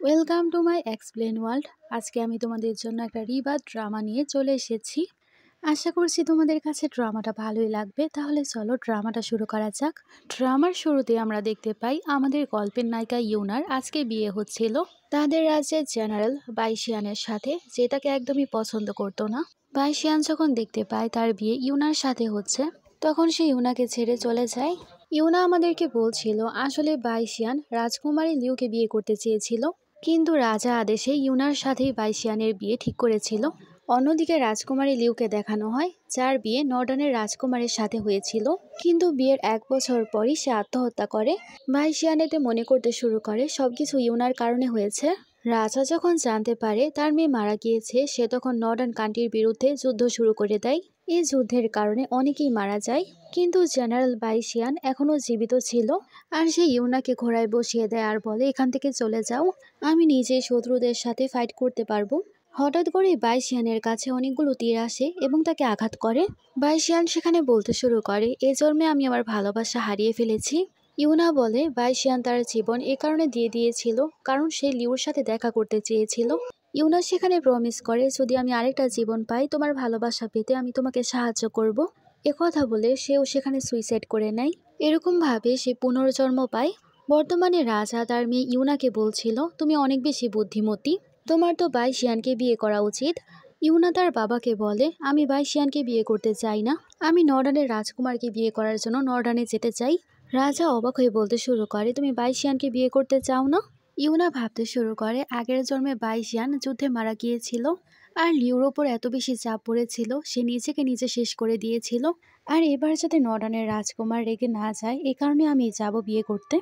Welcome to my explain world. আজকে আমি তোমাদের জন্য একটা রিবাদ ড্রামা নিয়ে চলে এসেছি। আশা করছি তোমাদের কাছে ড্রামাটা ভালোই লাগবে। তাহলে চলো ড্রামাটা শুরু করা যাক। ড্রামার শুরুতে আমরা দেখতে পাই আমাদের গল্পের নায়িকা ইউনার আজকে বিয়ে হচ্ছিল তাদের রাজ্যের জেনারেল বাইশিয়ানের সাথে, যে তাকে একদমই পছন্দ করতো না। বাইশিয়ান যখন দেখতে পায় তার বিয়ে ইউনার সাথে হচ্ছে, তখন সে ইউনাকে ছেড়ে চলে যায়। ইউনা আমাদেরকে বলছিল আসলে বাইশিয়ান রাজকুমারী লিউকে বিয়ে করতে চেয়েছিল, কিন্তু রাজা আদেশে ইউনার সাথেই বাইশিয়ানের বিয়ে ঠিক করেছিল। অন্যদিকে রাজকুমারী লিউকে দেখানো হয় যার বিয়ে নর্ডানের রাজকুমারের সাথে হয়েছিল, কিন্তু বিয়ের 1 বছর পরই সে আত্মহত্যা করে। বাইশিয়ান এতে মনে করতে শুরু করে সবকিছু ইউনার কারণে হয়েছে। রাজা যখন জানতে পারে তার মেয়ে মারা গিয়েছে, সে তখন নর্ডার্ন কান্ট্রির বিরুদ্ধে যুদ্ধ শুরু করে দেয়। এই যুদ্ধের কারণে অনেকেই মারা যায়, কিন্তু জেনারেল বাইশিয়ান এখনও জীবিত ছিল। আর সে ইউনাকে ঘোড়ায় বসিয়ে দেয় আর বলে, এখান থেকে চলে যাও, আমি নিজেই শত্রুদের সাথে ফাইট করতে পারবো। হঠাৎ করে বাইশিয়ানের কাছে অনেকগুলো তীর আসে এবং তাকে আঘাত করে। বাইশিয়ান সেখানে বলতে শুরু করে, এ জন্মে আমি আমার ভালোবাসা হারিয়ে ফেলেছি। ইউনা বলে বাইশিয়ান তার জীবন এ কারণে দিয়ে দিয়েছিল কারণ সে লিউর সাথে দেখা করতে চেয়েছিল। ইউনা সেখানে প্রমিস করে, যদি আমি আরেকটা জীবন পাই তোমার ভালোবাসা পেতে আমি তোমাকে সাহায্য করব। একথা বলে সেও সেখানে সুইসাইড করে নেয়। এরকম ভাবে সে পুনর্জন্ম পায়। বর্তমানে রাজা তার মেয়ে ইউনাকে বলছিল, তুমি অনেক বেশি বুদ্ধিমতী, তোমার তো বাইশিয়ানকে বিয়ে করা উচিত। ইউনা তার বাবাকে বলে, আমি বাইশিয়ানকে বিয়ে করতে চাই না, আমি নর্ডানের রাজকুমারকে বিয়ে করার জন্য নর্ডানে যেতে চাই। রাজা অবাক হয়ে বলতে শুরু করে, তুমি বাইশিয়ানকে বিয়ে করতে চাও না? ইউনা ভাবতে শুরু করে আগের জন্মে বাইশিয়ান যুদ্ধে মারা গিয়েছিল, আর লিউর ওপর এত বেশি চাপ পড়েছিল সে নিজেকে নিজে শেষ করে দিয়েছিল। আর এবার যাতে নর্ডানের রাজকুমার রেগে না যায় এ কারণে আমি যাব বিয়ে করতে।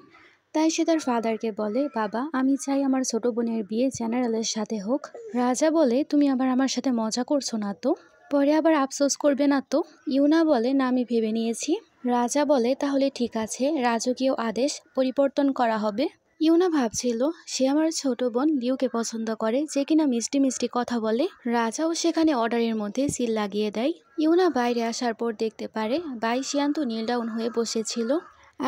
তাই সে তার ফাদারকে বলে, বাবা আমি চাই আমার ছোট বোনের বিয়ে জেনারেলের সাথে হোক। রাজা বলে, তুমি আবার আমার সাথে মজা করছো না তো? পরে আবার আফসোস করবে না তো? ইউনা বলে, না আমি ভেবে নিয়েছি। রাজা বলে, তাহলে ঠিক আছে, রাজকীয় আদেশ পরিবর্তন করা হবে। ইউনা ভাবছিল সে আমার ছোট বোন লিউকে পছন্দ করে, যে কিনা মিষ্টি মিষ্টি কথা বলে। রাজাও সেখানে অর্ডারের মধ্যে সিল লাগিয়ে দেয়। ইউনা বাইরে আসার পর দেখতে পারে বাইশিয়ান তো নীল ডাউন হয়ে বসেছিল।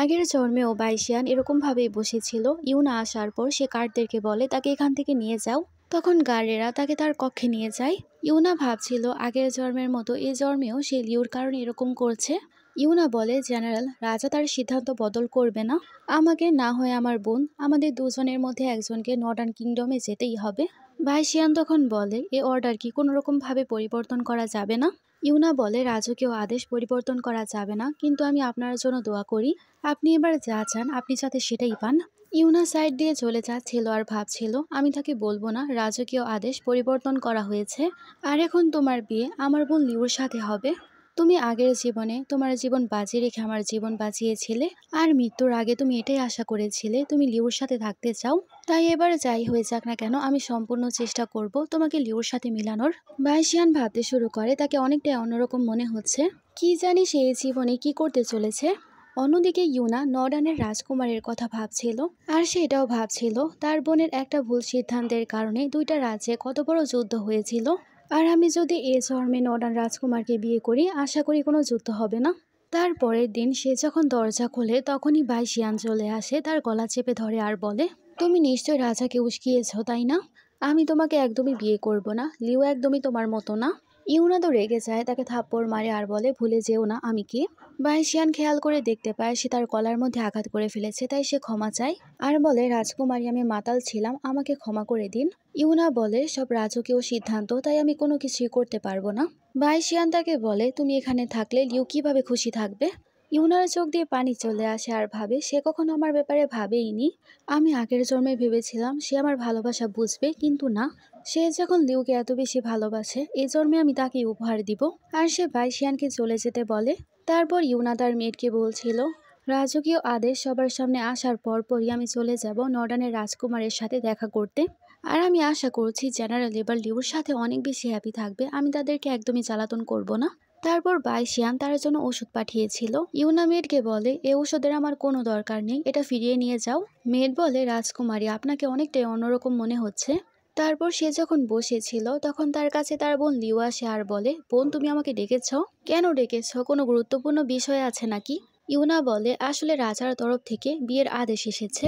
আগের জন্মেও বাইশিয়ান এরকমভাবেই বসেছিল। ইউনা আসার পর সে গার্ডদেরকে বলে তাকে এখান থেকে নিয়ে যাও। তখন গার্ডেরা তাকে তার কক্ষে নিয়ে যায়। ইউনা ভাবছিল আগের জন্মের মতো এই জন্মেও সে লিউর কারণে এরকম করছে। ইউনা বলে, জেনারেল রাজা তার সিদ্ধান্ত বদল করবে না, আমাকে না হয় আমার বোন, আমাদের দুজনের মধ্যে একজনকে নর্ডার্ন কিংডমে যেতেই হবে। বাইশিয়ান তখন বলে, এ অর্ডার কি কোনো রকম ভাবে পরিবর্তন করা যাবে না? ইউনা বলে, রাজকীয় আদেশ পরিবর্তন করা যাবে না, কিন্তু আমি আপনার জন্য দোয়া করি আপনি এবার যা চান আপনি যাতে সেটাই পান। ইউনা সাইড দিয়ে চলে যাচ্ছিল আর ভাবছিল, আমি তাকে বলবো না রাজকীয় আদেশ পরিবর্তন করা হয়েছে, আর এখন তোমার বিয়ে আমার বোন লিউর সাথে হবে। তুমি আগের জীবনে তোমার জীবন বাজি রেখে আমার জীবন বাঁচিয়েছিলে, আর মৃত্যুর আগে তুমি এটাই আশা করেছিলে তুমি লিউর সাথে থাকতে চাও। তাই এবার যাই হয়ে যাক না কেন আমি সম্পূর্ণ চেষ্টা করব তোমাকে লিউর সাথে মিলানোর। বাইশিয়ান ভাবতে শুরু করে তাকে অনেকটাই অন্যরকম মনে হচ্ছে, কি জানি সে এই জীবনে কি করতে চলেছে। অন্যদিকে ইউনা নর্ডানের রাজকুমারের কথা ভাবছিল, আর সে এটাও ভাবছিল তার বোনের একটা ভুল সিদ্ধান্তের কারণে দুইটা রাজ্যে কত বড় যুদ্ধ হয়েছিল। আর আমি যদি এ জন্মে নর্ডান রাজকুমারকে বিয়ে করি আশা করি কোনো যুদ্ধ হবে না। তারপরের দিন সে যখন দরজা খোলে তখনই বাইশিয়ান চলে আসে, তার গলা চেপে ধরে আর বলে, তুমি নিশ্চয় রাজাকে উস্কিয়েছ তাই না? আমি তোমাকে একদমই বিয়ে করব না, লিও একদমই তোমার মতো না। ইউনা তো রেগে যায়, তাকে থাপ্পড় মারে আর বলে, ভুলে যেও না আমি কে। বাইশিয়ান খেয়াল করে দেখতে পায় সে তার গলার মধ্যে আঘাত করে ফেলেছে, তাই সে ক্ষমা চায় আর বলে, রাজকুমারী আমি মাতাল ছিলাম, আমাকে ক্ষমা করে দিন। ইউনা বলে, সব রাজকীয় সিদ্ধান্ত, তাই আমি কোনো কিছুই করতে পারবো না। বাইশিয়ান তাকে বলে, তুমি এখানে থাকলে লিউ কিভাবে খুশি থাকবে? ইউনার চোখ দিয়ে পানি চলে আসে আর ভাবে সে কখনো আমার ব্যাপারে ভাবেইনি। আমি আগের জন্মে ভেবেছিলাম সে আমার ভালোবাসা বুঝবে, কিন্তু না, সে যখন লিউকে এত বেশি ভালোবাসে এই জন্মে আমি তাকে উপহার দিব। আর সে বাইশিয়ানকে চলে যেতে বলে। তারপর ইউনা তার মেয়েকে বলছিল, রাজকীয় আদেশ সবার সামনে আসার পরপরই আমি চলে যাব নর্ডানের রাজকুমারের সাথে দেখা করতে। আর আমি আশা করছি জেনারেল এবার লিউর সাথে অনেক বেশি হ্যাপি থাকবে, আমি তাদেরকে একদমই জ্বালাতন করব না। তারপর বাইশিয়ান তার জন্য ওষুধ পাঠিয়েছিল। ইউনা মেয়েটকে বলে, এ ওষুধের আমার কোনো দরকার নেই, এটা ফিরিয়ে নিয়ে যাও। মেয়েট বলে, রাজকুমারী আপনাকে অনেকটাই অন্যরকম মনে হচ্ছে। তারপর সে যখন বসেছিল তখন তার কাছে তার বোন লিউ আসে আর বলে, বোন তুমি আমাকে ডেকেছ? কেন ডেকেছ, কোনো গুরুত্বপূর্ণ বিষয় আছে নাকি? ইউনা বলে, আসলে রাজার তরফ থেকে বিয়ের আদেশ এসেছে।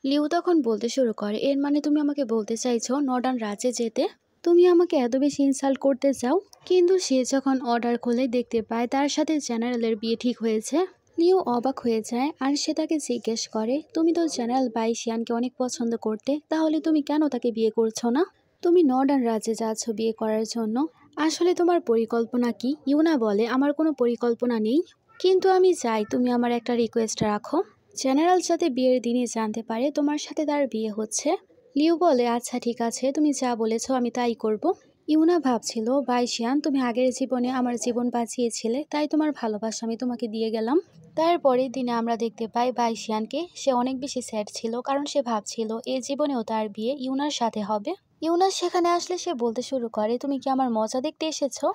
লিউ তখন বলতে শুরু করে, এর মানে তুমি আমাকে বলতে চাইছো নর্ডার্ন রাজ্যে যেতে? তুমি আমাকে এত বেশি ইনসাল্ট করতে চাও? কিন্তু সে যখন অর্ডার খুলে দেখতে পায় তার সাথে জেনারেলের বিয়ে ঠিক হয়েছে, লিও অবাক হয়ে যায় আর সে তাকে জিজ্ঞেস করে, তুমি তো জেনারেল বাইশিয়ানকে অনেক পছন্দ করতে, তাহলে তুমি কেন তাকে বিয়ে করছো না? তুমি নর্ডার্ন রাজ্যে যাচ্ছ বিয়ে করার জন্য, আসলে তোমার পরিকল্পনা কি? ইউনা বলে, আমার কোনো পরিকল্পনা নেই, কিন্তু আমি চাই তুমি আমার একটা রিকোয়েস্ট রাখো। জেনারেল যাতে বিয়ের দিনই জানতে পারে তোমার সাথে তার বিয়ে হচ্ছে। লিউ বলে, আচ্ছা ঠিক আছে, তুমি যা বলেছো আমি তাই করব। ইউনা ভাবছিল, বাইশিয়ান তুমি আগের জীবনে আমার জীবন বাঁচিয়েছিলে, তাই তোমার ভালোবাসা আমি তোমাকে দিয়ে গেলাম। তারপরের দিনে আমরা দেখতে পাই বাইশিয়ানকে, সে অনেক বেশি স্যাড ছিল কারণ সে ভাবছিল এই জীবনেও তার বিয়ে ইউনার সাথে হবে। ইউনা সেখানে আসলে সে বলতে শুরু করে, তুমি কি আমার মজা দেখতে এসেছো?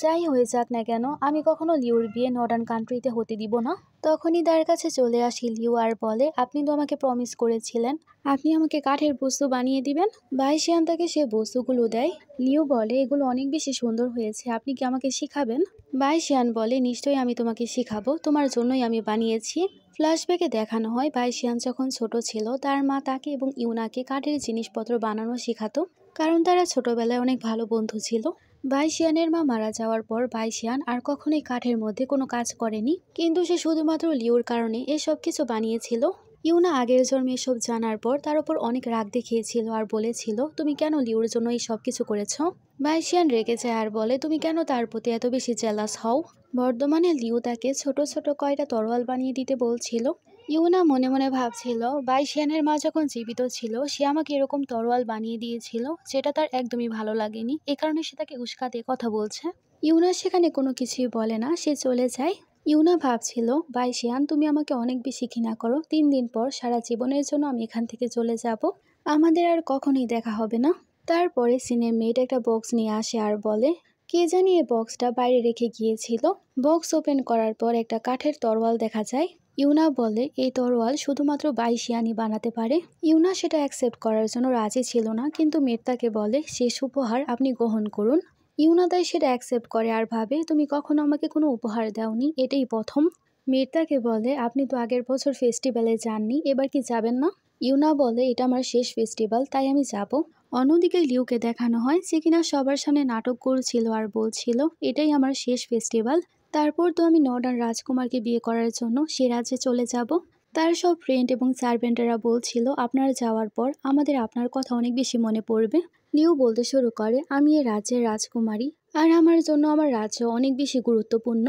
যাই হয়ে যাক না কেন, আমি কখনো লিউর বিয়ে নর্ডার্ন কান্ট্রিতে হতে দিব না। তখনই তার কাছে চলে আসি লিউ আর বলে, আপনি তো আমাকে প্রমিস করেছিলেন আপনি আমাকে কাঠের বস্তু বানিয়ে দিবেন। বাইশিয়ান তাকে সে বস্তুগুলো দেয়। লিউ বলে, এগুলো অনেক বেশি সুন্দর হয়েছে, আপনি কি আমাকে শিখাবেন? বাইশিয়ান বলে, নিশ্চয়ই আমি তোমাকে শিখাবো, তোমার জন্যই আমি বানিয়েছি। ফ্ল্যাশব্যাকে দেখানো হয় বাইশিয়ান যখন ছোট ছিল তার মা তাকে এবং ইউনাকে কাঠের জিনিসপত্র বানানো শেখাতো, কারণ তারা ছোটবেলায় অনেক ভালো বন্ধু ছিল। বাইশিয়ানের মা মারা যাওয়ার পর বাইশিয়ান আর কখনোই কাঠের মধ্যে কোনো কাজ করেনি, কিন্তু সে শুধুমাত্র লিওর কারণে এসব কিছু বানিয়েছিল। ইউনা আগের জন্মে এসব জানার পর তার উপর অনেক রাগ দেখিয়েছিল আর বলেছিল, তুমি কেন লিওর জন্য এই সব কিছু করেছো? বাইশিয়ান রেগে যায় আর বলে, তুমি কেন তার প্রতি এত বেশি জেলাস হও? বর্তমানে লিও তাকে ছোট ছোট কয়টা তরোয়াল বানিয়ে দিতে বলছিল। ইউনা মনে মনে ভাবছিল, বাইশিয়ানের মা যখন জীবিত ছিল সে আমাকে এরকম তরোয়াল বানিয়ে দিয়েছিল, যেটা তার একদমই ভালো লাগেনি, এ কারণে সে তাকে উস্কাতে কথা বলছে। ইউনা সেখানে কোনো কিছুই বলে না, সে চলে যায়। ইউনা ভাবছিল, বাইশিয়ান তুমি আমাকে অনেক বেশি ঘৃণা করো, 3 দিন পর সারা জীবনের জন্য আমি এখান থেকে চলে যাব, আমাদের আর কখনোই দেখা হবে না। তারপরে সিনে মেড একটা বক্স নিয়ে আসে আর বলে, কে জানি এই বক্সটা বাইরে রেখে গিয়েছিল। বক্স ওপেন করার পর একটা কাঠের তরোয়াল দেখা যায়। ইউনা বলে, এই তরোয়াল শুধুমাত্র বাইশিয়ানই বানাতে পারে। ইউনা সেটা অ্যাকসেপ্ট করার জন্য রাজি ছিল না, কিন্তু মেট তাকে বলে, শেষ উপহার আপনি গ্রহণ করুন। ইউনা তাই সেটা অ্যাকসেপ্ট করে আর ভাবে, তুমি কখনো আমাকে কোনো উপহার দাওনি, এটাই প্রথম। মেট তাকে বলে, আপনি তো আগের বছর ফেস্টিভ্যালে যাননি, এবার কি যাবেন না? ইউনা বলে, এটা আমার শেষ ফেস্টিভ্যাল, তাই আমি যাব। অন্যদিকে লিউকে দেখানো হয়, সে কিনা সবার সামনে নাটক করছিল আর বলছিল, এটাই আমার শেষ ফেস্টিভ্যাল, তারপর তো আমি নর্ডার্ন রাজকুমারকে বিয়ে করার জন্য সে রাজ্যে চলে যাব। তার সব ফ্রেন্ড এবং সার্ভেন্টেরা বলছিল, আপনার যাওয়ার পর আমাদের আপনার কথা অনেক বেশি মনে পড়বে। লিউ বলতে শুরু করে, আমি এই রাজ্যের রাজকুমারী, আর আমার জন্য আমার রাজ্য অনেক বেশি গুরুত্বপূর্ণ।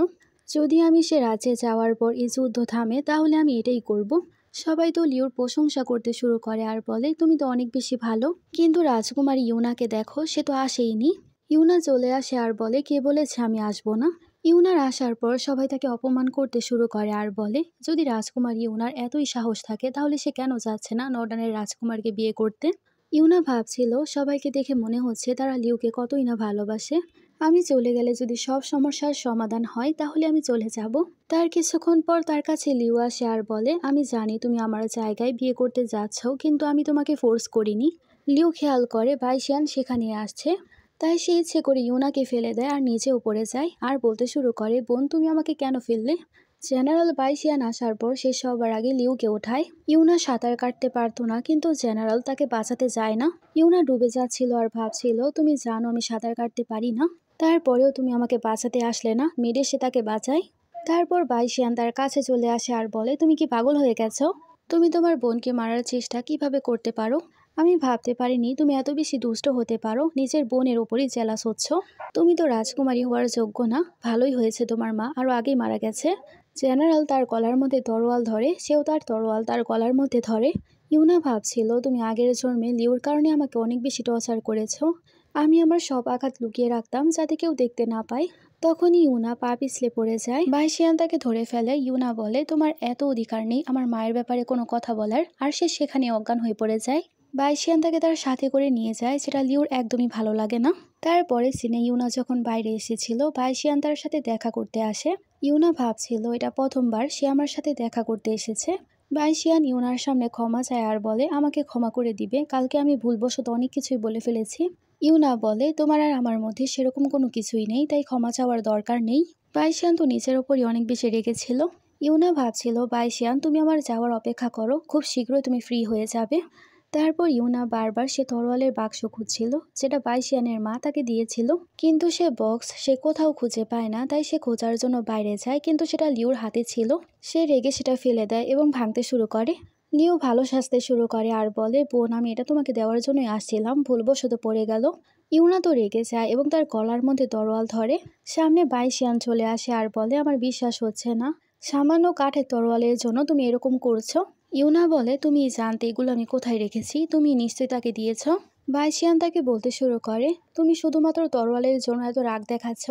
যদি আমি সে রাজ্যে যাওয়ার পর এই যুদ্ধ থামে তাহলে আমি এটাই করব। সবাই তো লিওর প্রশংসা করতে শুরু করে আর বলে, তুমি তো অনেক বেশি ভালো, কিন্তু রাজকুমারী ইউনাকে দেখো, সে তো আসেইনি। ইউনা চলে আসে আর বলে, কে বলেছে আমি আসবো না? ইউনার আসার পর সবাই তাকে অপমান করতে শুরু করে আর বলে, যদি রাজকুমারী ইউনার এতই সাহস থাকে তাহলে সে কেন যাচ্ছে না নর্ডানের রাজকুমারকে বিয়ে করতে? ইউনা ভাবছিল, সবাইকে দেখে মনে হচ্ছে তারা লিউকে কতই না ভালোবাসে। আমি চলে গেলে যদি সব সমস্যার সমাধান হয় তাহলে আমি চলে যাব। তার কিছুক্ষণ পর তার কাছে লিউ আসে আর বলে, আমি জানি তুমি আমার জায়গায় বিয়ে করতে যাচ্ছ, কিন্তু আমি তোমাকে ফোর্স করিনি। লিউ খেয়াল করে বাইশিয়ান সেখানে আসছে, তাই সে ইচ্ছে করে ইউনাকে ফেলে দেয় আর নিচেও পড়ে যায় আর বলতে শুরু করে, বোন তুমি আমাকে কেন ফেললে? জেনারেল বাইশিয়ান আসার পর সে সবার আগে লিউকে ওঠায়। ইউনা সাঁতার কাটতে পারতো না, কিন্তু জেনারেল তাকে বাঁচাতে যায় না। ইউনা ডুবে যাচ্ছিল আর ভাবছিল, তুমি জানো আমি সাঁতার কাটতে পারি না, তারপরেও তুমি আমাকে বাঁচাতে আসলে না। মেরে সে তাকে বাঁচায়। তারপর বাইশিয়ান তার কাছে চলে আসে আর বলে, তুমি কি পাগল হয়ে গেছো? তুমি তোমার বোনকে মারার চেষ্টা কিভাবে করতে পারো? আমি ভাবতে পারিনি তুমি এত বেশি দুষ্ট হতে পারো, নিজের বোনের ওপরই জেলাস হচ্ছ। তুমি তো রাজকুমারী হওয়ার যোগ্য না। ভালোই হয়েছে তোমার মা আরও আগেই মারা গেছে। জেনারেল তার গলার মধ্যে তরোয়াল ধরে, সেও তার তরোয়াল তার গলার মধ্যে ধরে। ইউনা ভাবছিল, তুমি আগের জন্মে লিওর কারণে আমাকে অনেক বেশি টর্চার করেছো। আমি আমার সব আঘাত লুকিয়ে রাখতাম যাতে কেউ দেখতে না পায়। তখনই ইউনা পা পিছলে পড়ে যায়। বাইশিয়ান তাকে ধরে ফেলে। ইউনা বলে, তোমার এত অধিকার নেই আমার মায়ের ব্যাপারে কোনো কথা বলার, আর সে সেখানে অজ্ঞান হয়ে পড়ে যায়। বাইশিয়ান তাকে তার সাথে করে নিয়ে যায়, যেটা লিওর একদমই ভালো লাগে না। তারপরে সিনে ইউনা যখন বাইরে এসেছিল বাইশিয়ান তার সাথে দেখা করতে আসে। ইউনা ভাবছিল এটা প্রথমবার সে আমার সাথে দেখা করতে এসেছে। বাইশিয়ান ইউনার সামনে ক্ষমা চায় আর বলে, আমাকে ক্ষমা করে দিবে, কালকে আমি ভুলবশত অনেক কিছুই বলে ফেলেছি। ইউনা বলে, তোমার আর আমার মধ্যে সেরকম কোনো কিছুই নেই, তাই ক্ষমা চাওয়ার দরকার নেই। বাইশিয়ান তো নিজের ওপরই অনেক বেশি রেগেছিল। ইউনা ভাবছিল বাইশিয়ান তুমি আমার যাওয়ার অপেক্ষা করো, খুব শীঘ্রই তুমি ফ্রি হয়ে যাবে। তারপর ইউনা বারবার সে তরোয়ালের বাক্স খুঁজছিল যেটা বাইশিয়ানের মা তাকে দিয়েছিল, কিন্তু সে কোথাও খুঁজে পায় না। তাই সে খোঁজার জন্য বাইরে যায়, কিন্তু সেটা লিউর হাতে ছিল। সে রেগে সেটা ফেলে দেয় এবং ভাঙতে শুরু করে। লিউ ভালো সাজতে শুরু করে আর বলে, বোন আমি এটা তোমাকে দেওয়ার জন্যই আসছিলাম, ভুলবশত পড়ে গেল। ইউনা তো রেগে যায় এবং তার গলার মধ্যে তরোয়াল ধরে। সামনে বাইশিয়ান চলে আসে আর বলে, আমার বিশ্বাস হচ্ছে না, সামান্য কাঠের তরোয়ালের জন্য তুমি এরকম করছো। ইউনা বলে, তুমি জানতে এগুলো আমি কোথায় রেখেছি, তুমি নিশ্চয়ই তাকে দিয়েছ। বাইশিয়ান তাকে বলতে শুরু করে, তুমি শুধুমাত্র তরোয়ালের জন্য এত রাগ দেখাচ্ছ,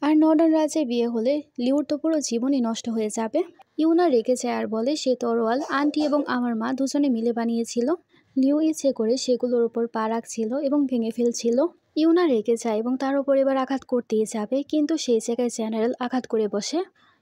আর নর্ডার্ন রাজ্যে বিয়ে হলে লিউর তো পুরো জীবনই নষ্ট হয়ে যাবে। ইউনা রেগে যায় আর বলে, সে তরোয়াল আন্টি এবং আমার মা দুজনে মিলে বানিয়েছিল। লিউ ইচ্ছে করে সেগুলোর উপর পা রাখছিল এবং ভেঙে ফেলছিল। ইউনা রেগে যায় এবং তার উপর এবার আঘাত করতেই যাবে, কিন্তু সেই জায়গায় জেনারেল আঘাত করে বসে।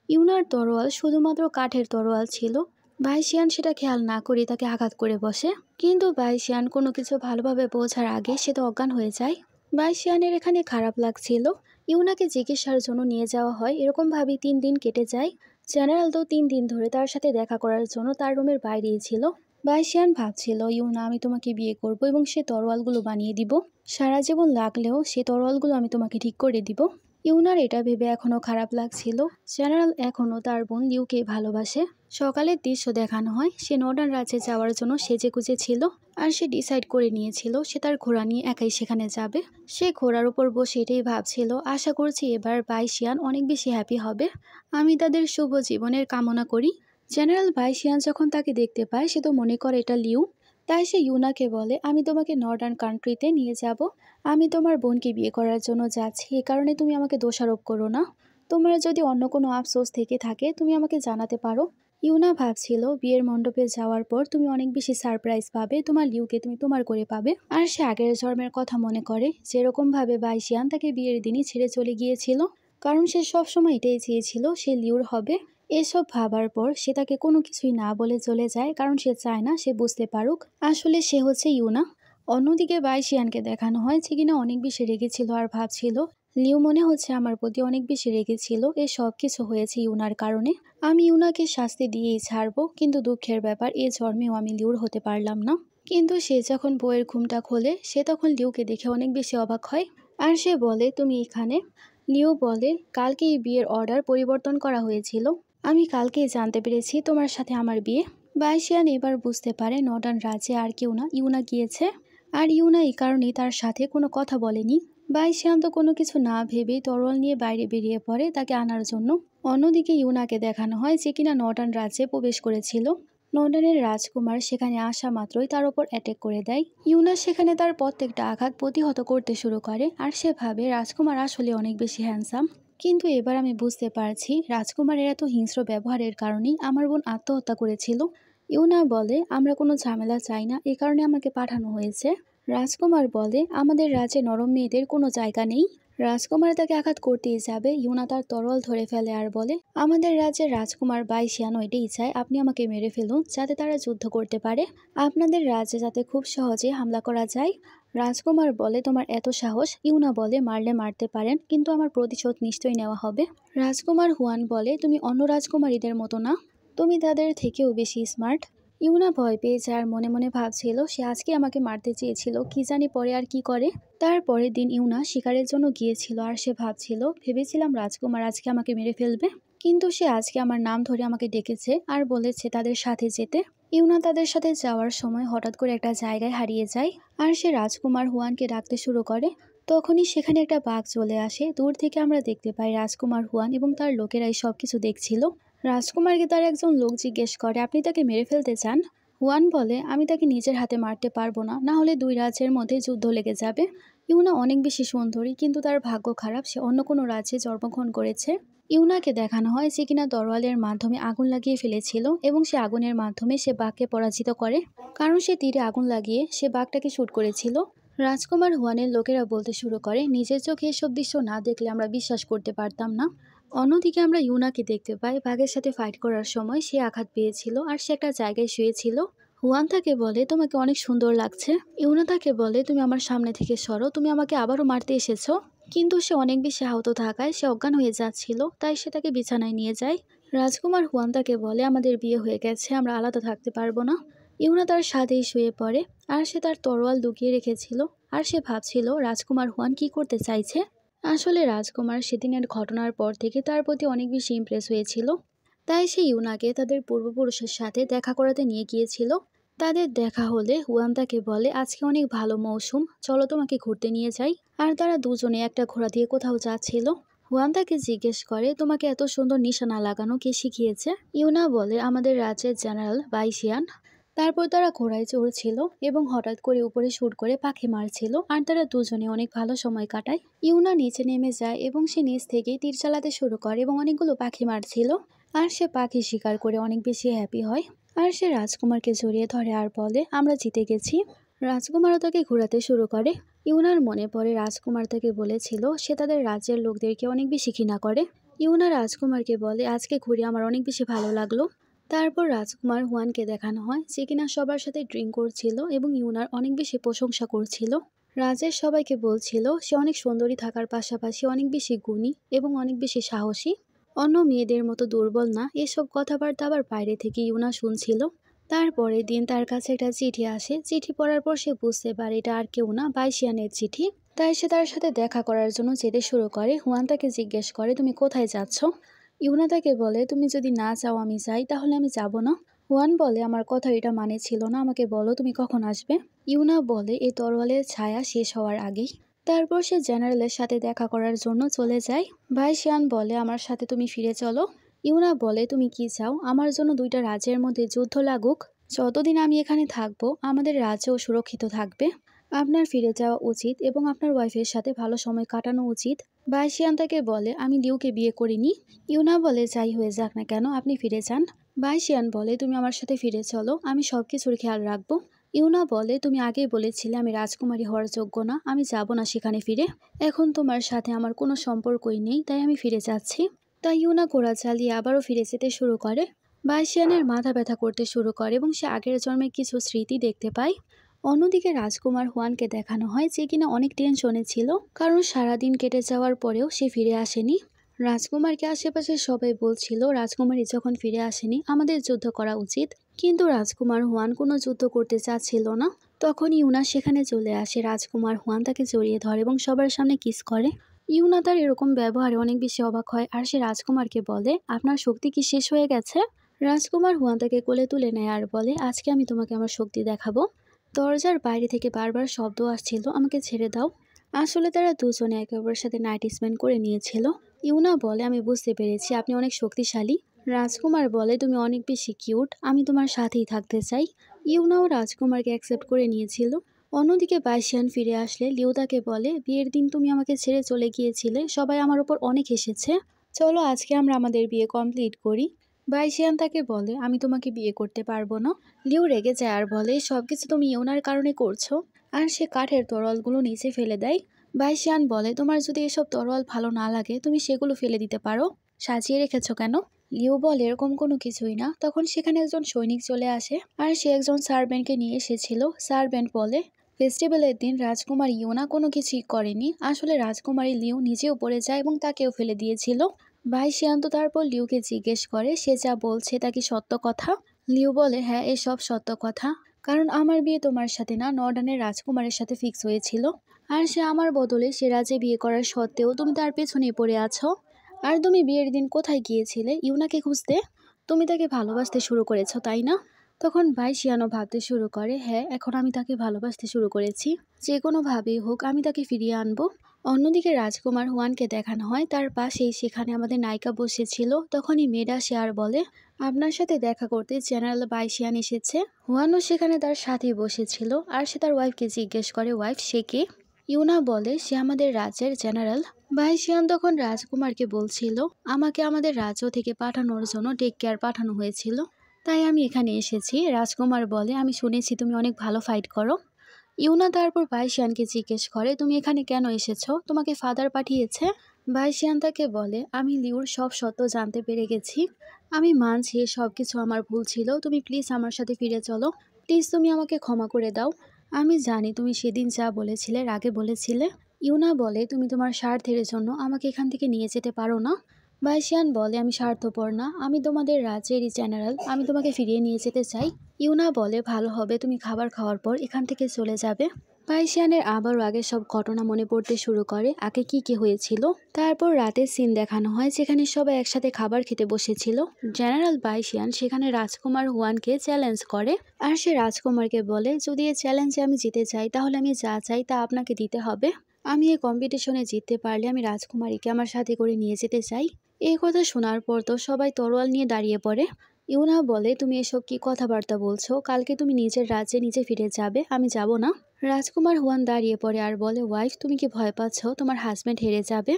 ইউনার তরোয়াল শুধুমাত্র কাঠের তরোয়াল ছিল। বাইশিয়ান সেটা খেয়াল না করে তাকে আঘাত করে বসে, কিন্তু বাইশিয়ান কোনো কিছু ভালোভাবে বোঝার আগে সে তো অজ্ঞান হয়ে যায়। বাইশিয়ানের এখানে খারাপ লাগছিল। ইউনাকে চিকিৎসার জন্য নিয়ে যাওয়া হয়, এরকমভাবেই 3 দিন কেটে যায়। জেনারেল তো 3 দিন ধরে তার সাথে দেখা করার জন্য তার রুমের বাইরেই ছিল। বাইশিয়ান ভাবছিল, ইউনা আমি তোমাকে বিয়ে করব এবং সে তরোয়ালগুলো বানিয়ে দিব, সারা জীবন লাগলেও সে তরোয়ালগুলো আমি তোমাকে ঠিক করে দিব। ইউনার এটা ভেবে এখনো খারাপ লাগছিল। জেনারেল এখনো তার বোন লিউকে ভালোবাসে। সকালের দৃশ্য দেখানো হয়, সে নর্ডার্ন রাজ্যে যাওয়ার জন্য সেজেগুজে ছিল, আর সে ডিসাইড করে নিয়েছিল সে তার ঘোড়া নিয়ে একাই সেখানে যাবে। সে ঘোড়ার উপর বসে এটাই ভাবছিল, আশা করছি এবার বাইশিয়ান অনেক বেশি হ্যাপি হবে, আমি তাদের শুভ জীবনের কামনা করি। জেনারেল বাইশিয়ান যখন তাকে দেখতে পায় সে তো মনে করে এটা লিউ। তাই সে ইউনাকে বলে, আমি তোমাকে নর্ডার্ন কান্ট্রিতে নিয়ে যাব, আমি তোমার বোনকে বিয়ে করার জন্য যাচ্ছি, এ কারণে তুমি আমাকে দোষারোপ করো না। তোমার যদি অন্য কোনো আফসোস থেকে থাকে তুমি আমাকে জানাতে পারো। ইউনা ভাবছিল বিয়ের মণ্ডপে যাওয়ার পর তুমি অনেক বেশি সারপ্রাইজ পাবে, তোমার লিউকে তুমি তোমার করে পাবে। আর সে আগের জন্মের কথা মনে করে, যেরকম ভাবে বাইশিয়ান তাকে বিয়ের দিনই ছেড়ে চলে গিয়েছিল, কারণ সে সবসময় এটাই চেয়েছিল সে লিউর হবে। এসব ভাবার পর সে তাকে কোনো কিছুই না বলে চলে যায়, কারণ সে চায় না সে বুঝতে পারুক আসলে সে হচ্ছে ইউনা। অন্যদিকে বাইশিয়ানকে দেখানো হয় যে কিনা অনেক বেশি রেগেছিল আর ভাবছিল, লিউ মনে হচ্ছে আমার প্রতি অনেক বেশি রেগেছিল, এ সব কিছু হয়েছে ইউনার কারণে, আমি ইউনাকে শাস্তি দিয়েই ছাড়বো, কিন্তু দুঃখের ব্যাপার এ জন্মেও আমি লিউর হতে পারলাম না। কিন্তু সে যখন বইয়ের ঘুমটা খোলে সে তখন লিউকে দেখে অনেক বেশি অবাক হয়, আর সে বলে, তুমি এখানে? লিউ বলে, কালকে এই বিয়ের অর্ডার পরিবর্তন করা হয়েছিল, আমি কালকেই জানতে পেরেছি তোমার সাথে আমার বিয়ে। বাইশিয়ান এবার বুঝতে পারে নর্ডার্ন রাজ্যে আর কেউ না, ইউনা গিয়েছে, আর ইউনা এই কারণেই তার সাথে কোনো কথা বলেনি। বাইশিয়ান তো কোনো কিছু না ভেবেই তরোয়াল নিয়ে বাইরে বেরিয়ে পড়ে তাকে আনার জন্য। অন্যদিকে ইউনাকে দেখানো হয় যে কিনা নর্ডার্ন রাজ্যে প্রবেশ করেছিল। নর্ডার্নের রাজকুমার সেখানে আসা মাত্রই তার ওপর অ্যাটাক করে দেয়। ইউনা সেখানে তার প্রত্যেকটা আঘাত প্রতিহত করতে শুরু করে, আর সে ভাবে রাজকুমার আসলে অনেক বেশি হ্যান্ডসাম। কিন্তু এবার আমি বুঝতে পারছি রাজকুমারের এত হিংস্র ব্যবহারের কারণেই আমার বোন আত্মহত্যা করেছিল। ইউনা বলে, আমরা কোনো ঝামেলা চাই না, এ কারণে আমাকে পাঠানো হয়েছে। রাজকুমার বলে, আমাদের রাজ্যে নরম মেয়েদের কোনো জায়গা নেই। রাজকুমার তাকে আঘাত করতেই যাবে, ইউনা তার তরোয়াল ধরে ফেলে আর বলে, আমাদের রাজ্যের রাজকুমার বাইশিয়ান এটাই চায় আপনি আমাকে মেরে ফেলুন, যাতে তারা যুদ্ধ করতে পারে, আপনাদের রাজ্যে যাতে খুব সহজে হামলা করা যায়। রাজকুমার বলে, তোমার এত সাহস? ইউনা বলে, মারলে মারতে পারেন, কিন্তু আমার প্রতিশোধ নিশ্চয়ই নেওয়া হবে। রাজকুমার হুয়ান বলে, তুমি অন্য রাজকুমারীদের মতো না, তুমি তাদের থেকেও বেশি স্মার্ট। ইউনা ভয় পেয়ে যায় আর মনে মনে ভাবছিল সে আজকে আমাকে মারতে চেয়েছিল, কি জানি পরে আর কি করে। তারপরের দিন ইউনা শিকারের জন্য গিয়েছিল, আর সে ভাবছিল, ভেবেছিলাম রাজকুমার আজকে আমাকে মেরে ফেলবে, কিন্তু সে আজকে আমার নাম ধরে আমাকে ডেকেছে আর বলেছে তাদের সাথে যেতে। ইউনা তাদের সাথে যাওয়ার সময় হঠাৎ করে একটা জায়গায় হারিয়ে যায়, আর সে রাজকুমার হুয়ানকে ডাকতে শুরু করে। তখনই সেখানে একটা বাঘ চলে আসে, দূর থেকে আমরা দেখতে পাই রাজকুমার হুয়ান এবং তার লোকেরাই সবকিছু দেখছিল। রাজকুমারকে তার একজন লোক জিজ্ঞেস করে, আপনি তাকে মেরে ফেলতে চান? হুয়ান বলে, আমি তাকে নিজের হাতে মারতে পারবো না, না হলে 2 রাজ্যের মধ্যে যুদ্ধ লেগে যাবে। ইউনা অনেক বেশি সুন্দরী, কিন্তু তার ভাগ্য খারাপ, সে অন্য কোনো রাজ্যে জন্মগ্রহণ করেছে। ইউনাকে দেখানো হয় যে কিনা তরোয়ালের মাধ্যমে আগুন লাগিয়ে ফেলেছিল, এবং সে আগুনের মাধ্যমে সে বাঘকে পরাজিত করে, কারণ সে তীরে আগুন লাগিয়ে সে বাঘটাকে শুট করেছিল। রাজকুমার হুয়ানের লোকেরা বলতে শুরু করে, নিজের চোখে এসব দৃশ্য না দেখলে আমরা বিশ্বাস করতে পারতাম না। অন্যদিকে আমরা ইউনাকে দেখতে পাই, বাঘের সাথে ফাইট করার সময় সে আঘাত পেয়েছিল আর সে একটা জায়গায় শুয়েছিল। হুয়ান তাকে বলে, তোমাকে অনেক সুন্দর লাগছে। ইউনা তাকে বলে, তুমি আমার সামনে থেকে সরো, তুমি আমাকে আবারও মারতে এসেছো। কিন্তু সে অনেক বেশি আহত থাকায় সে অজ্ঞান হয়ে যাচ্ছিল, তাই সে তাকে বিছানায় নিয়ে যায়। রাজকুমার হুয়ান তাকে বলে আমাদের বিয়ে হয়ে গেছে, আমরা আলাদা থাকতে পারবো না। ইউনা তার সাথেই শুয়ে পড়ে আর সে তার তরোয়াল লুকিয়ে রেখেছিল। আর সে ভাবছিল রাজকুমার হুয়ান কি করতে চাইছে। আসলে রাজকুমার সেদিনের ঘটনার পর থেকে তার প্রতি অনেক বেশি ইমপ্রেস হয়েছিল। তাই সে ইউনাকে তাদের পূর্বপুরুষের সাথে দেখা করাতে নিয়ে গিয়েছিল। তাদের দেখা হলে হুয়ান তাকে বলে আজকে অনেক ভালো মৌসুম, চলো তোমাকে ঘুরতে নিয়ে যাই। আর তারা দুজনে একটা ঘোড়া দিয়ে কোথাও যাচ্ছিল। হুয়ান তাকে জিজ্ঞেস করে তোমাকে এত সুন্দর নিশানা লাগানো কে শিখিয়েছে। ইউনা বলে আমাদের রাজ্যের জেনারেল বাইশিয়ান। তারপর তারা ঘোড়ায় চড়ছিল এবং হঠাৎ করে উপরে শুট করে পাখি মারছিল আর তারা দুজনে অনেক ভালো সময় কাটায়। ইউনা নিচে নেমে যায় এবং সে নিচ থেকেই তীর চালাতে শুরু করে এবং অনেকগুলো পাখি মারছিল। আর সে পাখি শিকার করে অনেক বেশি হ্যাপি হয়। আর সে রাজকুমারকে জড়িয়ে ধরে আর বলে আমরা জিতে গেছি। রাজকুমারও তাকে ঘোরাতে শুরু করে। ইউনার মনে পড়ে রাজকুমার তাকে বলেছিল সে তাদের রাজ্যের লোকদেরকে অনেক বেশি ঘৃণা করে। ইউনা রাজকুমারকে বলে আজকে ঘুরে আমার অনেক বেশি ভালো লাগলো। তারপর রাজকুমার হুয়ানকে দেখানো হয় যে কিনা সবার সাথে ড্রিঙ্ক করছিল এবং ইউনার অনেক বেশি প্রশংসা করছিল। রাজের সবাইকে বলছিল সে অনেক সুন্দরী থাকার পাশাপাশি অনেক বেশি গুণী এবং অনেক বেশি সাহসী, অন্য মেয়েদের মতো দুর্বল না। এসব কথাবার্তা আবার বাইরে থেকে ইউনা শুনছিল। তারপরের দিন তার কাছে একটা চিঠি আসে। চিঠি পড়ার পর সে বুঝতে পারে এটা আর কেউ না, বাইশিয়ানের চিঠি। তাই সে তার সাথে দেখা করার জন্য যেতে শুরু করে। হুয়ান তাকে জিজ্ঞেস করে তুমি কোথায় যাচ্ছ। ইউনা তাকে বলে তুমি যদি না চাও আমি যাই তাহলে আমি যাব না। হুয়ান বলে আমার কথা এটা মানে ছিল না, আমাকে বলো তুমি কখন আসবে। ইউনা বলে এই তরোয়ালের ছায়া শেষ হওয়ার আগেই। তারপর সে জেনারেলের সাথে দেখা করার জন্য চলে যায়। বাইশিয়ান বলে আমার সাথে তুমি ফিরে চলো। ইউনা বলে তুমি কি চাও, আমার জন্য দুইটা রাজ্যের মধ্যে যুদ্ধ লাগুক। যতদিন আমি এখানে থাকবো আমাদের রাজ্যও সুরক্ষিত থাকবে। আপনার ফিরে যাওয়া উচিত এবং আপনার ওয়াইফের সাথে ভালো সময় কাটানো উচিত। বাইশিয়ান তাকে বলে আমি লিউকে বিয়ে করিনি। ইউনা বলে যাই হয়ে যাক না কেন আপনি ফিরে যান। বাইশিয়ান বলে তুমি আমার সাথে ফিরে চলো, আমি সবকিছুর খেয়াল রাখবো। ইউনা বলে তুমি আগেই বলেছিলে আমি রাজকুমারী হওয়ার যোগ্য না, আমি যাব না সেখানে ফিরে। এখন তোমার সাথে আমার কোনো সম্পর্কই নেই, তাই আমি ফিরে যাচ্ছি। তাই ইউনা ঘোড়া চালিয়ে আবারও ফিরে যেতে শুরু করে। বাইশিয়ানের মাথা ব্যথা করতে শুরু করে এবং সে আগের জন্মের কিছু স্মৃতি দেখতে পায়। অন্যদিকে রাজকুমার হুয়ানকে দেখানো হয় যে কিনা অনেক টেনশনে ছিল, কারণ সারাদিন কেটে যাওয়ার পরেও সে ফিরে আসেনি। রাজকুমারকে আশেপাশে সবাই বলছিল রাজকুমারী যখন ফিরে আসেনি আমাদের যুদ্ধ করা উচিত, কিন্তু রাজকুমার হুয়ান কোনো যুদ্ধ করতে চাচ্ছিল না। তখন ইউনা সেখানে চলে আসে। রাজকুমার হুয়ান তাকে জড়িয়ে ধরে এবং সবার সামনে কিস করে। ইউনা তার এরকম ব্যবহারে অনেক বেশি অবাক হয় আর সে রাজকুমারকে বলে আপনার শক্তি কি শেষ হয়ে গেছে। রাজকুমার হুয়ান তাকে কোলে তুলে নেয় আর বলে আজকে আমি তোমাকে আমার শক্তি দেখাবো। দরজার বাইরে থেকে বারবার শব্দ আসছিল আমাকে ছেড়ে দাও। আসলে তারা দুজনে একে অপরের সাথে নাইট স্পেন্ড করে নিয়েছিল। ইউনা বলে আমি বুঝতে পেরেছি আপনি অনেক শক্তিশালী। রাজকুমার বলে তুমি অনেক বেশি কিউট, আমি তোমার সাথেই থাকতে চাই। ইউনাও রাজকুমারকে অ্যাকসেপ্ট করে নিয়েছিল। অন্যদিকে বাইশিয়ান ফিরে আসলে লিউ তাকে বলে বিয়ের দিন তুমি আমাকে ছেড়ে চলে গিয়েছিলে, সবাই আমার উপর অনেক হেসেছে, চলো আজকে আমরা আমাদের বিয়ে কমপ্লিট করি। বাইশিয়ান তাকে বলে আমি তোমাকে বিয়ে করতে পারবো না। লিউ রেগে যায় আর বলে সবকিছু তুমি ইউনার কারণে করছো। আর সে কাঠের তরোয়ালগুলো নিচে ফেলে দেয়। বাইশিয়ান বলে তোমার যদি এসব তরোয়াল ভালো না লাগে তুমি সেগুলো ফেলে দিতে পারো, সাজিয়ে রেখেছো কেন। লিউ বলে এরকম কোনো কিছুই না। তখন সেখানে একজন সৈনিক চলে আসে আর সে একজন সার্ভেন্টকে নিয়ে এসেছিল। সার্ভেন্ট বলে ফেস্টিভ্যালের দিন রাজকুমার ইউনা কোনো কিছুই করেনি, আসলে রাজকুমারী লিউ নিজেও পড়ে যায় এবং তাকেও ফেলে দিয়েছিল। বাইশিয়ান তো তারপর লিউকে জিজ্ঞেস করে সে যা বলছে তা কি সত্য কথা। লিউ বলে হ্যাঁ এসব সত্য কথা, কারণ আমার বিয়ে তোমার সাথে না নর্ডানের রাজকুমারের সাথে ফিক্স হয়েছিল। আর সে আমার বদলে সে রাজে বিয়ে করার সত্ত্বেও তুমি তার পেছনে পড়ে আছো। আর তুমি বিয়ের দিন কোথায় গিয়েছিলে ইউনাকে খুঁজতে, তুমি তাকে ভালোবাসতে শুরু করেছো তাই না। তখন বাইশিয়ানও ভাবতে শুরু করে হ্যাঁ এখন আমি তাকে ভালোবাসতে শুরু করেছি, যে কোনোভাবেই হোক আমি তাকে ফিরিয়ে আনবো। অন্যদিকে রাজকুমার হুয়ানকে দেখানো হয় তার পাশেই সেখানে আমাদের নায়িকা বসেছিল। তখনই মেয়েরা সে আর বলে আপনার সাথে দেখা করতে জেনারেল বাইশিয়ান এসেছে। হুয়ানও সেখানে তার সাথেই বসেছিল আর সে তার ওয়াইফকে জিজ্ঞেস করে ওয়াইফ সে কে। ইউনা বলে সে আমাদের রাজ্যের জেনারেল। বাইশিয়ান তখন রাজকুমারকে বলছিল আমাকে আমাদের রাজ্য থেকে পাঠানোর জন্য টেক কেয়ার পাঠানো হয়েছিল, তাই আমি এখানে এসেছি। রাজকুমার বলে আমি শুনেছি তুমি অনেক ভালো ফাইট করো। ইউনা তারপর বাইশিয়ানকে জিজ্ঞেস করে তুমি এখানে কেন এসেছো, তোমাকে ফাদার পাঠিয়েছে। বাইশিয়ান তাকে বলে আমি লিউর সব সত্য জানতে পেরে গেছি, আমি মানছি সব কিছু আমার ভুল ছিল, তুমি প্লিজ আমার সাথে ফিরে চলো, প্লিজ তুমি আমাকে ক্ষমা করে দাও। আমি জানি তুমি সেদিন যা বলেছিলে রাগে বলেছিলে। ইউনা বলে তুমি তোমার স্বার্থের জন্য আমাকে এখান থেকে নিয়ে যেতে পারো না। বাইশিয়ান বলে আমি স্বার্থপর না, আমি তোমাদের রাজ্যেরই জেনারেল, আমি তোমাকে ফিরিয়ে নিয়ে যেতে চাই। ইউনা বলে ভালো হবে তুমি খাবার খাওয়ার পর এখান থেকে চলে যাবে। বাইশিয়ানের আবারও আগে সব ঘটনা মনে পড়তে শুরু করে, আগে কি কি হয়েছিল। তারপর রাতের সিন দেখানো হয় যেখানে সবাই একসাথে খাবার খেতে বসেছিল। জেনারেল বাইশিয়ান সেখানে রাজকুমার হুয়ানকে চ্যালেঞ্জ করে, আর সে রাজকুমারকে বলে যদি এই চ্যালেঞ্জে আমি জিতে চাই তাহলে আমি যা চাই তা আপনাকে দিতে হবে। আমি এই কম্পিটিশনে জিততে পারলে আমি রাজকুমারীকে আমার সাথে করে নিয়ে যেতে চাই। এই কথা শোনার পর তো সবাই তরোয়াল নিয়ে দাঁড়িয়ে পড়ে। ইউনা বলে তুমি এসব কি কথাবার্তা বলছো, কালকে তুমি নিজের রাজ্যে নিজে ফিরে যাবে, আমি যাব না। রাজকুমার হুয়ান দাঁড়িয়ে পড়ে আর বলে ওয়াইফ তুমি কি ভয় পাচ্ছ তোমার হাজব্যান্ড হেরে যাবে?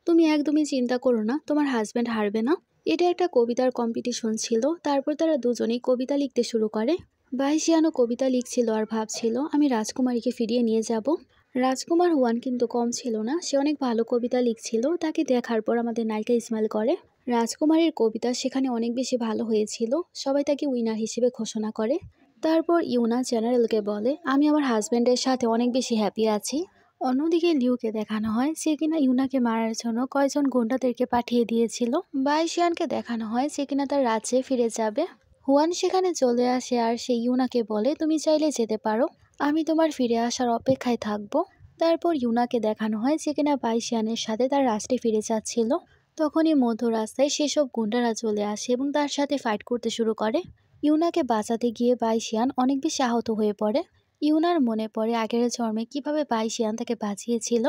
তুমি একদমই চিন্তা করো না, তোমার হাজব্যান্ড হারবে না। এটা একটা কবিতার কম্পিটিশন ছিল। তারপর তারা দুজনেই কবিতা লিখতে শুরু করে। বাইশিয়ানো কবিতা লিখছিল আর ভাবছিল আমি রাজকুমারীকে ফিরিয়ে নিয়ে যাব। রাজকুমার হুয়ান কিন্তু কম ছিল না, সে অনেক ভালো কবিতা লিখছিল। তাকে দেখার পর আমাদের নায়িকা ইসমাইল করে। রাজকুমারীর কবিতা সেখানে অনেক বেশি ভালো হয়েছিল, সবাই তাকে উইনার হিসেবে ঘোষণা করে। তারপর ইউনা জেনারেলকে বলে আমি আমার হাজব্যান্ডের সাথে অনেক বেশি হ্যাপি আছি। অন্যদিকে লিউকে দেখানো হয় সে কিনা ইউনাকে মারার জন্য কয়জন গুন্ডাদেরকে পাঠিয়ে দিয়েছিল। বাইশিয়ানকে দেখানো হয় সে কিনা তার রাজ্যে ফিরে যাবে। হুয়ান সেখানে চলে আসে আর সে ইউনাকে বলে তুমি চাইলে যেতে পারো, আমি তোমার ফিরে আসার অপেক্ষায় থাকবো। তারপর ইউনাকে দেখানো হয় যে কিনা বাইশিয়ানের সাথে তার রাষ্ট্রে ফিরে যাচ্ছিল। তখনই মধ্য রাস্তায় সেসব গুন্ডারা চলে আসে এবং তার সাথে ফাইট করতে শুরু করে। ইউনাকে বাঁচাতে গিয়ে বাইশিয়ান অনেক বেশি আহত হয়ে পড়ে। ইউনার মনে পড়ে আগের জন্মে কিভাবে বাইশিয়ান তাকে বাঁচিয়েছিল।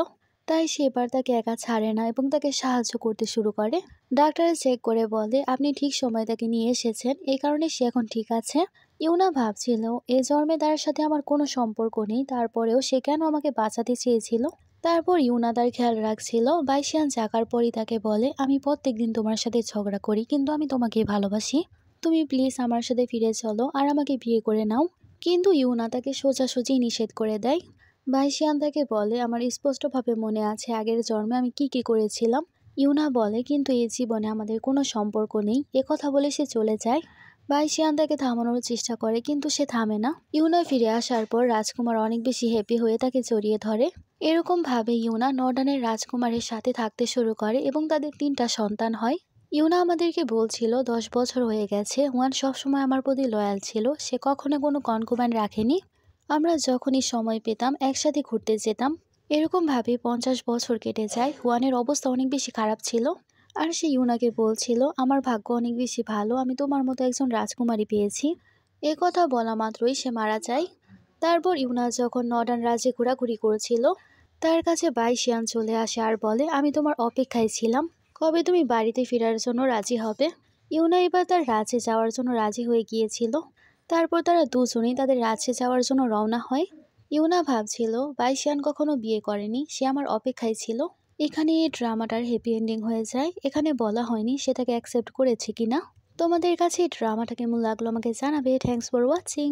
তাই সে এবার তাকে একা ছাড়ে না এবং তাকে সাহায্য করতে শুরু করে। ডাক্তার চেক করে বলে আপনি ঠিক সময় তাকে নিয়ে এসেছেন, এই কারণে সে এখন ঠিক আছে। ইউনা ভাবছিল এ জন্মে তার সাথে আমার কোনো সম্পর্ক নেই, তারপরেও সে কেন আমাকে বাঁচাতে চেয়েছিল। তারপর ইউনা তার খেয়াল রাখছিল। বাইশিয়ান জাগার পরই তাকে বলে আমি প্রত্যেকদিন তোমার সাথে ঝগড়া করি কিন্তু আমি তোমাকে ভালোবাসি, তুমি প্লিজ আমার সাথে ফিরে চলো আর আমাকে বিয়ে করে নাও। কিন্তু ইউনা তাকে সোজাসুজি নিষেধ করে দেয়। বাইশিয়ান তাকে বলে আমার স্পষ্টভাবে মনে আছে আগের জন্মে আমি কি কি করেছিলাম। ইউনা বলে কিন্তু এই জীবনে আমাদের কোনো সম্পর্ক নেই, কথা বলে সে চলে যায়। বাইশিয়ান তাকে থামানোর চেষ্টা করে কিন্তু সে থামে না। ইউনা ফিরে আসার পর রাজকুমার অনেক বেশি হ্যাপি হয়ে তাকে জড়িয়ে ধরে। এরকম ভাবে ইউনা নর্ডানের রাজকুমারের সাথে থাকতে শুরু করে এবং তাদের 3টা সন্তান হয়। ইউনা আমাদেরকে বলছিল 10 বছর হয়ে গেছে, হুয়ান সবসময় আমার প্রতি লয়াল ছিল, সে কখনো কোনো কনকুবাইন রাখেনি। আমরা যখনই সময় পেতাম একসাথে ঘুরতে যেতাম। এরকম ভাবে 50 বছর কেটে যায়। হুয়ানের অবস্থা অনেক বেশি খারাপ ছিল আর সে ইউনাকে বলছিল আমার ভাগ্য অনেক বেশি ভালো, আমি তোমার মতো একজন রাজকুমারী পেয়েছি। এ কথা বলা মাত্রই সে মারা যায়। তারপর ইউনা যখন নর্ডান রাজ্যে ঘোরাঘুরি করেছিল তার কাছে বাইশিয়ান চলে আসে আর বলে আমি তোমার অপেক্ষায় ছিলাম, কবে তুমি বাড়িতে ফেরার জন্য রাজি হবে। ইউনা এবার তার রাজ্যে যাওয়ার জন্য রাজি হয়ে গিয়েছিল। তারপর তারা দুজনেই তাদের রাজ্যে যাওয়ার জন্য রওনা হয়। ইউনা ভাবছিল বাইশিয়ান কখনো বিয়ে করেনি, সে আমার অপেক্ষায় ছিল। এখানে এই ড্রামাটার হ্যাপি এন্ডিং হয়ে যায়। এখানে বলা হয়নি সে তাকে অ্যাকসেপ্ট করেছে কিনা। তোমাদের কাছে এই ড্রামাটা কেমন লাগলো আমাকে জানাবে। Thanks for watching.